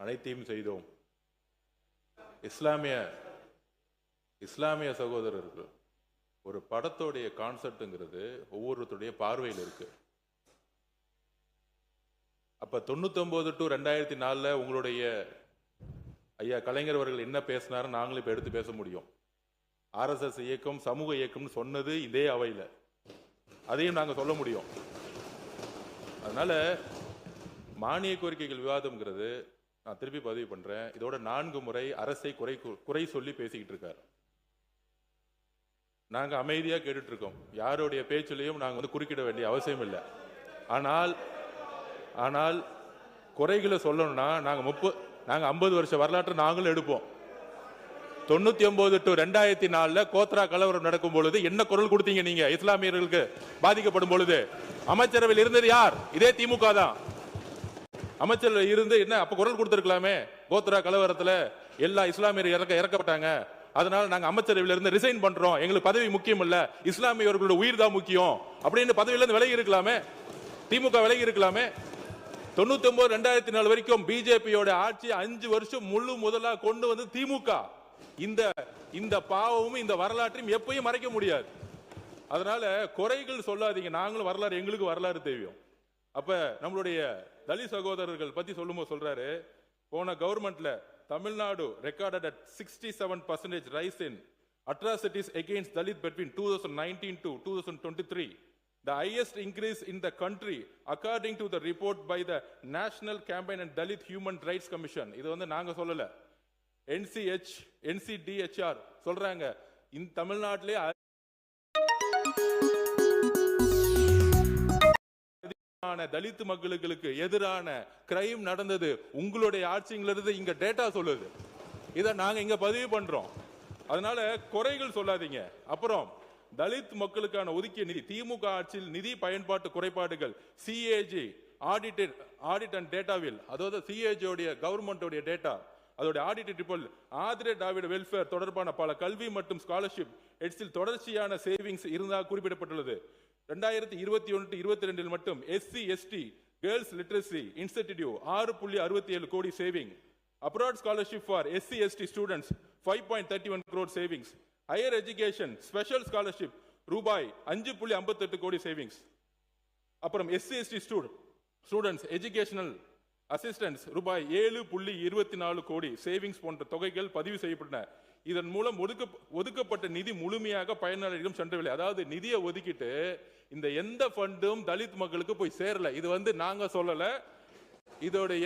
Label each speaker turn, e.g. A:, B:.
A: அனைத்தையும் செய்தோம். இஸ்லாமிய சகோதரர்கள் ஒரு படத்தோடைய கான்செப்ட்ங்கிறது ஒவ்வொருத்தருடைய பார்வையில் இருக்கு. அப்ப 99 to 2004 உங்களுடைய ஐயா கலைஞர் அவர்கள் என்ன பேசினாரு நாங்களும் இப்ப எடுத்து பேச முடியும். ஆர்எஸ்எஸ் இயக்கம் சமூக இயக்கம்னு சொன்னது இதே அவையில், அதையும் நாங்க சொல்ல முடியும். அதனால மானிய கோரிக்கைகள் விவாதம்ங்கிறது நான் திருப்பி பதிவு பண்றேன். இதோட 4 முறை அரசை குறை சொல்லி பேசிக்கிட்டு இருக்காரு. நாங்க அமைதியா கேட்டுட்டு இருக்கோம். யாருடைய பேச்சிலையும் நாங்க குறுக்கிட வேண்டிய அவசியம் இல்லை. ஆனால் குறைகளை சொல்லணும்னா நாங்க 50 வருஷ வரலாற்று நாங்களும் எடுப்போம். 99 to 2004 கோத்ரா கலவரம் நடக்கும் பொழுது என்ன குரல் கொடுத்தீங்க நீங்க? இஸ்லாமியர்களுக்கு பாதிக்கப்படும் பொழுது அமைச்சரவையில் இருந்தது யார்? இதே திமுக தான். அமைச்சரவையில் இருந்து என்ன அப்ப குரல் கொடுத்திருக்கலாமே. கோத்ரா கலவரத்துல எல்லா இஸ்லாமியர் இறக்கப்பட்டாங்க, அதனால நாங்க அமைச்சரவையில் இருந்து ரிசைன் பண்றோம், எங்களுக்கு பதவி முக்கியம் இல்ல, இஸ்லாமியர்களோட உயிர் தான் முக்கியம் அப்படின்னு பதவியில இருந்து விலகி இருக்கலாமே. திமுக விலகி இருக்கலாமே. 99 2004 வரைக்கும் பிஜேபியோட ஆட்சி 5 வருஷம் முழு முதலா கொண்டு வந்து திமுக. இந்த பாவமும் இந்த வரலாற்றையும் எப்பயும் மறைக்க முடியாது. அதனால குறைகள் சொல்லாதீங்க. நாங்களும் வரலாறு, எங்களுக்கு வரலாறு தெரியும். அப்ப நம்மளுடைய தலித் சகோதரர்கள் பத்தி சொல்லும்போது சொல்றாரு, போன கவர்மெண்ட்ல Tamil Nadu recorded at 67% rise in atrocities against Dalit between 2019 to 2023. The highest increase in the country according to the report by the National Campaign and Dalit Human Rights Commission. இது வந்து நாங்க சொல்லல, NCDHR சொல்றாங்க. இந்த தமிழ்நாட்டிலே தலித் மக்களுக்கு எதிரான கிரைம் நடந்தது உங்களுடைய ஆட்சியிலிருந்து இங்க டேட்டா சொல்லுது. இதை நாங்க இங்க பதிவு பண்றோம். அதனால குறைகள் சொல்லாதீங்க. அப்புறம் தலித் மக்களுக்கான ஒதுக்கிய நிதி, திமுக ஆட்சியில் நிதி பயன்பாட்டு குறைபாடுகள், சிஏஜி ஆடிட் அண்ட் டேட்டாவில், அதாவது சிஏஜியோடைய கவர்மெண்டோடைய டேட்டா, அதோட ஆடிட் ரிப்போர்ட், ஆதிர திராவிட வெல்ஃபேர் தொடர்பான பல கல்வி மற்றும் ஸ்காலர்ஷிப் எட்ஸில் தொடர்ச்சியான சேவிங்ஸ் இருந்தால் குறிப்பிடப்பட்டுள்ளது. 2021-22 மட்டும் SC ST girls literacy institute 6.67 கோடி saving. Abroad scholarship for SC ST students 5.31 crore savings. Higher education special scholarship ரூபாய் 5.58 கோடி சேவிங்ஸ். அப்புறம் SC ST students educational assistance ரூபாய் 7.24 கோடி சேவிங்ஸ் போன்ற தொகைகள் பதிவு செய்யப்பட்டன. இதன் மூலம் ஒதுக்கப்பட்ட நிதி முழுமையாக பயனாளிகளிடம் சென்றவில்லை. அதாவது நிதியை ஒதுக்கிட்டு இந்த எந்த ஃபண்டும் தலித் மக்களுக்கு போய் சேரல. இது வந்து நாங்க சொல்லல, இதோடைய